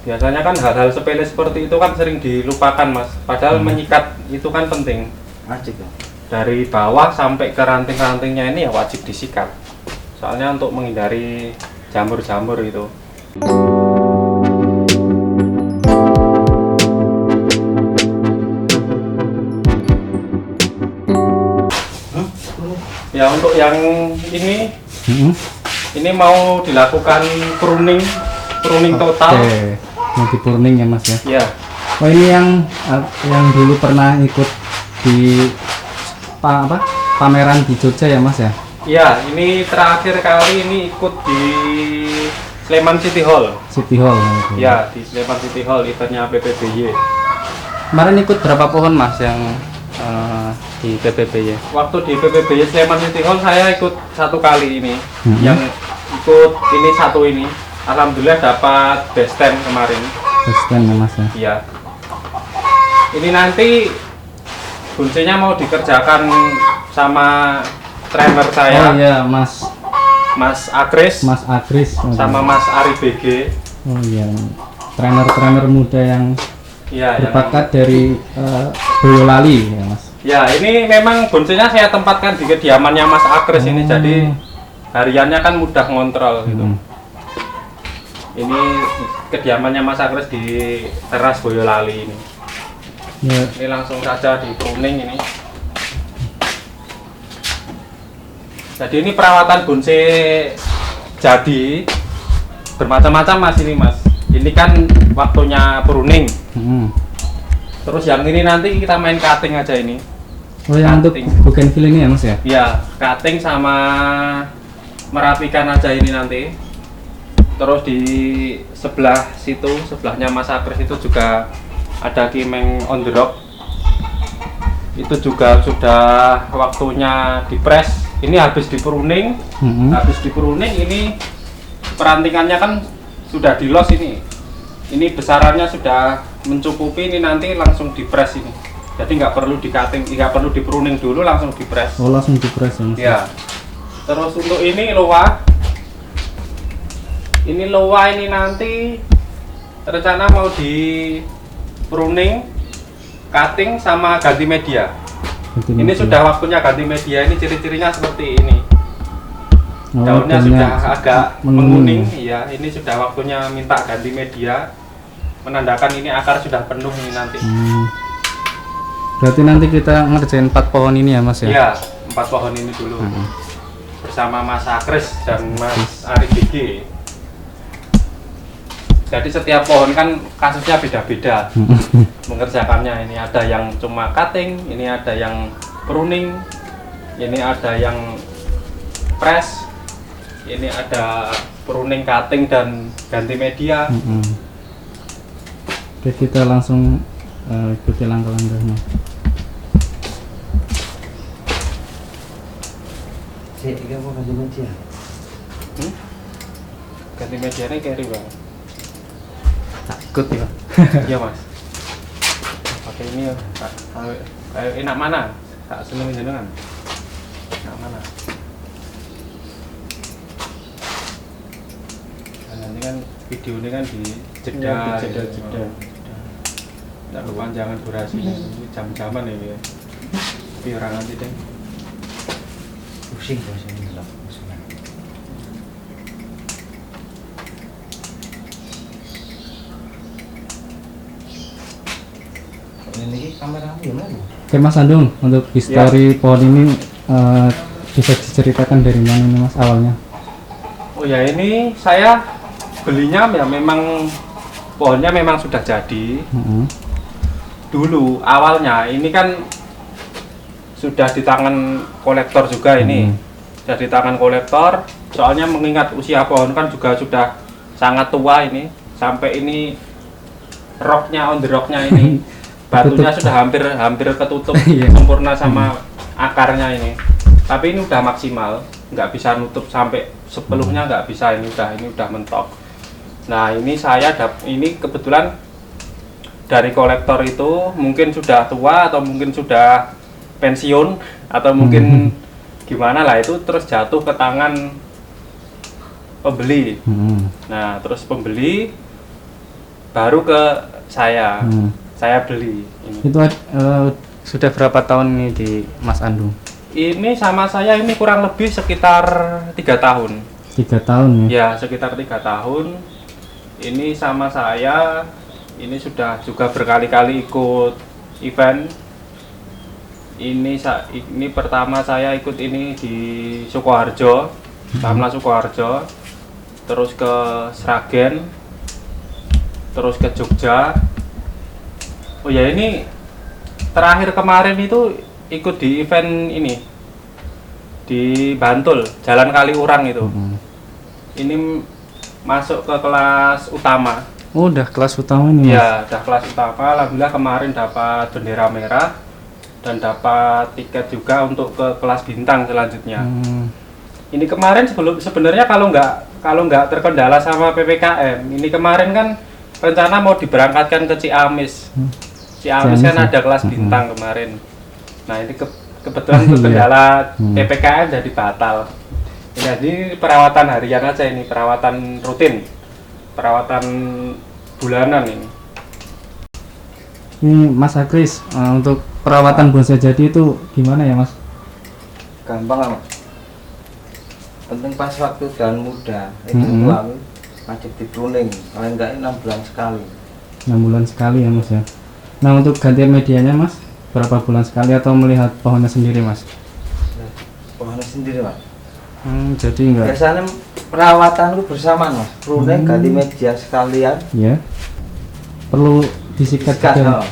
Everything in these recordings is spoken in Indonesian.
Biasanya kan hal-hal sepele seperti itu kan sering dilupakan Mas. Padahal menyikat itu kan penting. Wajib ya. Dari bawah sampai ke ranting-rantingnya ini ya wajib disikat. Soalnya untuk menghindari jamur-jamur itu. Ya untuk yang ini mau dilakukan pruning total. Oke, mau di pruning ya Mas ya. Ya, Oh ini yang dulu pernah ikut di pameran di Jogja ya Mas ya? ya ini terakhir kali ini ikut di Sleman City Hall. City Hall. Gitu. Ya, di Sleman City Hall eventnya PPBY. Kemarin ikut berapa pohon Mas yang di PPBY? Waktu di PPBY Sleman City Hall saya ikut satu kali ini. Yang ikut ini satu ini. Alhamdulillah dapat best 10 kemarin. Best 10 ya Mas ya? Iya. Ini nanti kuncinya mau dikerjakan sama trainer saya. Oh iya Mas Mas Agris sama Mas Ari BG. Oh iya, trainer muda yang Ya, berbakat dari Boyolali ya Mas. Ya, ini memang bonsainya saya tempatkan di kediamannya Mas Agris ini, jadi hariannya kan mudah ngontrol gitu. Ini kediamannya Mas Agris di teras Boyolali ini. Ya. Ini langsung saja di pruning ini. Jadi ini perawatan bonsai jadi bermacam-macam Mas ini Mas. Ini kan waktunya pruning. Terus yang ini nanti kita main cutting aja ini. Oh yang untuk Cutting. bougainville ini ya Mas ya? Ya, cutting sama merapikan aja ini nanti. Terus di sebelah situ, sebelahnya Mas Agris itu juga ada kimeng on the rock. Itu juga sudah waktunya dipres. Ini habis di pruning. Habis di pruning ini perantingannya kan sudah di los ini. Ini besarannya sudah mencukupi, ini nanti langsung dipres ini. Jadi nggak perlu di cutting, nggak perlu di pruning dulu, langsung dipres. Oh langsung dipres ya Mas? Ya. Terus untuk ini loa. Ini loa ini nanti rencana mau di pruning, cutting sama ganti media. Ini sudah waktunya ganti media, ini ciri-cirinya seperti ini. Daunnya sudah agak menguning, ya. Ini sudah waktunya minta ganti media, menandakan ini akar sudah penuh ini nanti. Berarti nanti kita ngerjain 4 pohon ini ya Mas ya? Iya, 4 pohon ini dulu bersama Mas Agris dan Mas Ari BG. Jadi setiap pohon kan kasusnya beda-beda mengerjakannya. Ini ada yang cuma cutting, ini ada yang pruning, ini ada yang press, ini ada pruning, cutting dan ganti media. Oke, kita langsung ikuti langkah-langkahnya. Ini apa ganti media? Ganti medianya carry bang. Tak ikut ya. Iya mas. Pakai ini ya. Enak mana? Tak seneng jenengan. Enak mana? Nah, nanti kan video ini kan di jeda. Tidak kepanjangan durasinya. Ini jam-jaman ini ya. Tapi orang nanti deh. Pusing bahasanya lah. Ini kamera gimana? Oke Mas Andung, untuk histori pohon ini bisa diceritakan dari mana nih Mas awalnya? Oh ya, ini saya belinya ya memang pohonnya memang sudah jadi. Dulu awalnya ini kan sudah di tangan kolektor juga ini. Sudah di tangan kolektor, soalnya mengingat usia pohon kan juga sudah sangat tua ini. Sampai ini rocknya, on the rocknya ini batunya sudah hampir ketutup sempurna sama akarnya ini. Tapi ini udah maksimal, nggak bisa nutup sampai sepenuhnya, nggak bisa, ini udah mentok. Nah ini ini kebetulan dari kolektor itu mungkin sudah tua atau mungkin sudah pensiun atau mungkin gimana lah, itu terus jatuh ke tangan pembeli. Nah terus pembeli baru ke saya. Hmm. Saya beli ini. Itu sudah berapa tahun ini di Mas Andung? Ini sama saya ini kurang lebih sekitar 3 tahun. 3 tahun ya? Ya, sekitar 3 tahun. Ini sama saya, ini sudah juga berkali-kali ikut event. Ini pertama saya ikut ini di Sukoharjo, Tamla Sukoharjo, terus ke Sragen, terus ke Jogja. Oh ya, ini terakhir kemarin itu ikut di event ini di Bantul, Jalan Kaliurang itu. Ini masuk ke kelas utama. Oh, udah kelas utama ini, Mas? Ya, udah kelas utama. Alhamdulillah kemarin dapat bendera merah dan dapat tiket juga untuk ke kelas bintang selanjutnya. Ini kemarin sebenarnya kalau nggak terkendala sama PPKM, ini kemarin kan rencana mau diberangkatkan ke Ciamis. Ciamis kan ada kelas bintang kemarin. Nah, ini kebetulan terkendala PPKM jadi batal. Jadi perawatan harian aja ini, perawatan rutin, perawatan bulanan ini. Ini Mas Agris, untuk perawatan bonsai jadi itu gimana ya, Mas? Gampang lah, Mas. Penting pas waktu daun muda itu kami wajib di pruning, paling enggak 6 bulan sekali. 6 bulan sekali ya, Mas ya. Nah, untuk gantian medianya, Mas, berapa bulan sekali atau melihat pohonnya sendiri, Mas? Pohonnya sendiri, Mas. Jadi enggak. Biasanya perawatanku bersama, Mas. Pruning ganti media sekalian. Ya. Perlu disikat juga.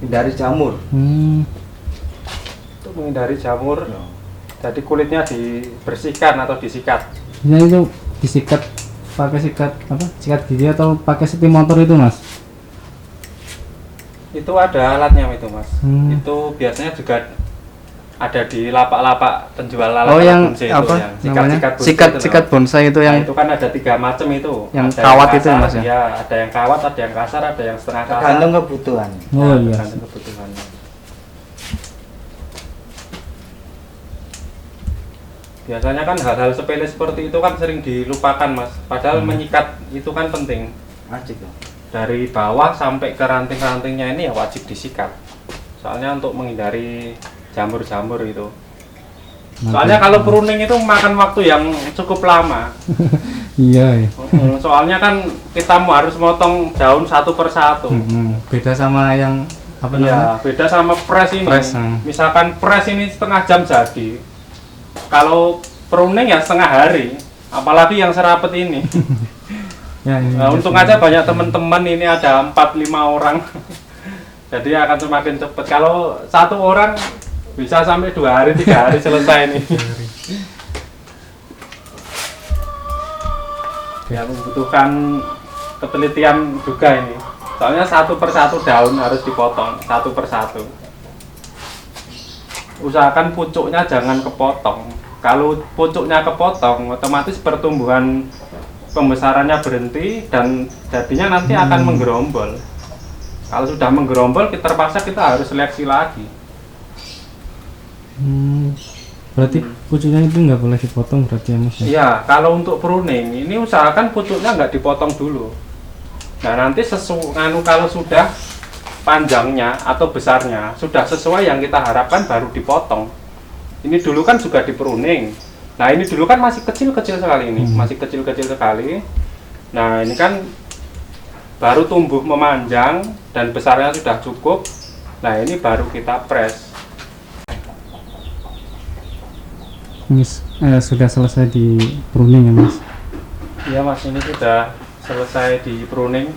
Hindari jamur. Untuk menghindari jamur, jadi kulitnya dibersihkan atau disikat. Ya, itu disikat pakai sikat apa? Sikat gigi atau pakai seti motor itu, Mas? Itu ada alatnya itu, Mas. Itu biasanya juga ada di lapak-lapak penjual alat yang bonsai apa itu, yang namanya? sikat Bonsai itu yang itu kan ada 3 macam itu. Yang ada kawat yang itu ya, kasar, Mas ya? Ya, ada yang kawat, ada yang kasar, ada yang setengah kasar. Tergantung kebutuhan. Oh iya. Tergantung kebutuhannya. Biasanya kan hal-hal sepele seperti itu kan sering dilupakan, Mas. Padahal menyikat itu kan penting. Wajib, Mas. Dari bawah sampai ke ranting-rantingnya ini ya wajib disikat. Soalnya untuk menghindari jamur-jamur itu. Soalnya kalau pruning itu makan waktu yang cukup lama. Iya, ya. Soalnya kan kita harus motong daun satu persatu. Beda sama yang apa namanya? Ya, beda sama press ini. Misalkan press ini setengah jam jadi. Kalau pruning ya setengah hari. Apalagi yang serapet ini. Ya, Nah, untung aja banyak teman-teman, ini ada 4-5 orang. Jadi akan semakin cepat. Kalau satu orang bisa sampai 2 hari, 3 hari selesai nih. Ya, membutuhkan ketelitian juga ini. Soalnya satu persatu daun harus dipotong, satu persatu. Usahakan pucuknya jangan kepotong. Kalau pucuknya kepotong, otomatis pertumbuhan pembesarannya berhenti dan jadinya nanti akan menggerombol. Kalau sudah menggerombol, terpaksa kita harus seleksi lagi. Berarti pucuknya itu nggak boleh dipotong berarti ya, Mas? Iya, kalau untuk pruning ini usahakan pucuknya nggak dipotong dulu. Nah, nanti kalau sudah panjangnya atau besarnya sudah sesuai yang kita harapkan baru dipotong. Ini dulu kan juga di pruning. Nah, ini dulu kan masih kecil-kecil sekali ini, masih kecil-kecil sekali. Nah, ini kan baru tumbuh memanjang dan besarnya sudah cukup. Nah, ini baru kita press. Ini sudah selesai di pruning ya, Mas? Iya, Mas, ini sudah selesai di pruning.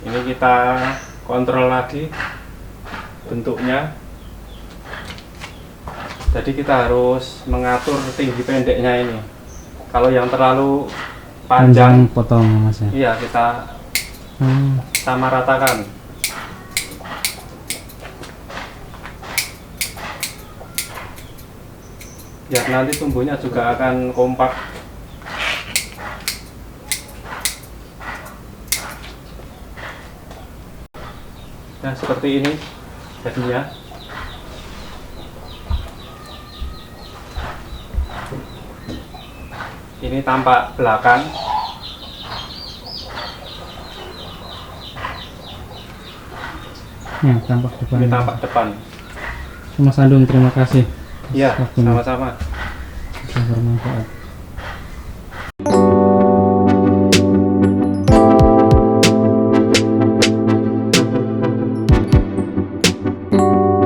Ini kita kontrol lagi bentuknya. Jadi kita harus mengatur tinggi pendeknya ini. Kalau yang terlalu panjang potong, Mas ya? Iya, kita sama ratakan. Biar nanti tumbuhnya juga akan kompak. Nah, seperti ini jadinya. Ini tampak belakang. Ya, tampak depan. Ini tampak depan. Mas Andung, terima kasih. Iya, Waktunya. sama-sama. Bisa bermanfaat.